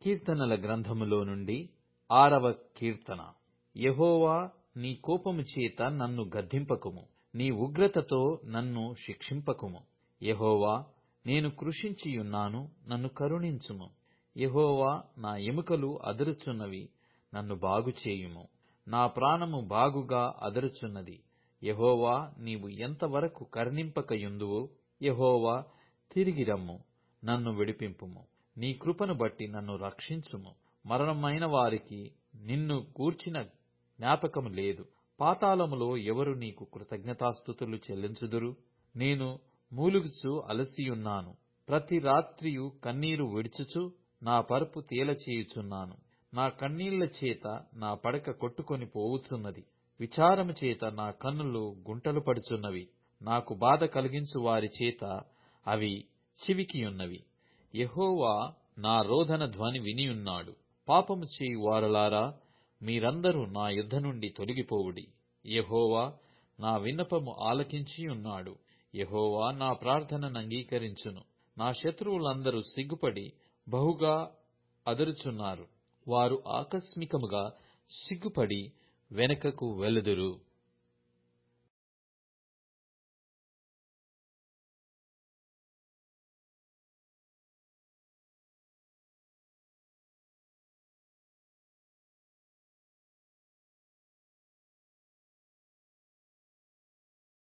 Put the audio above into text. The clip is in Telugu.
కీర్తనల గ్రంథములో నుండి 6వ కీర్తన. యెహోవా, నీ కోపము చేత నన్ను గద్దింపకుము, నీ ఉగ్రతతో నన్ను శిక్షింపకుము. యెహోవా, నేను కృషించియున్నాను, నన్ను కరుణించుము. యెహోవా, నా ఎముకలు అదరుచున్నవి, నన్ను బాగుచేయుము. నా ప్రాణము బాగుగా అదరుచున్నది. యెహోవా, నీవు ఎంతవరకు కరుణింపకయుందువో, యెహోవా, తిరిగి రమ్ము, నన్ను విడిపింపుము. నీ కృపను బట్టి నన్ను రక్షించుము. మరణమైన వారికి నిన్ను గూర్చిన జ్ఞాపకము లేదు. పాతాళములో ఎవరు నీకు కృతజ్ఞతాస్తుతులు చెల్లించుదురు? నేను మూలుగుచు అలసియున్నాను. ప్రతి రాత్రియు కన్నీరు విడుచుచు నా పరుపు తేలచేయుచున్నాను. నా కన్నీళ్ల చేత నా పడక కొట్టుకొని పోవుచున్నది. విచారము చేత నా కన్నులు గుంటలు పడుచున్నవి. నాకు బాధ కలిగించు వారి చేత అవి చివికియున్నవి. యెహోవా నా రోదన ధ్వని వినియున్నాడు. పాపము చేయు వారలారా, మీరందరూ నా యుద్ధ నుండి తొలగిపోవుడి. యెహోవా నా విన్నపము ఆలకించియున్నాడు. యెహోవా నా ప్రార్థనను అంగీకరించును. నా శత్రువులందరూ సిగ్గుపడి బహుగా అదరుచున్నారు. వారు ఆకస్మికముగా సిగ్గుపడి వెనుకకు వెలుదురు.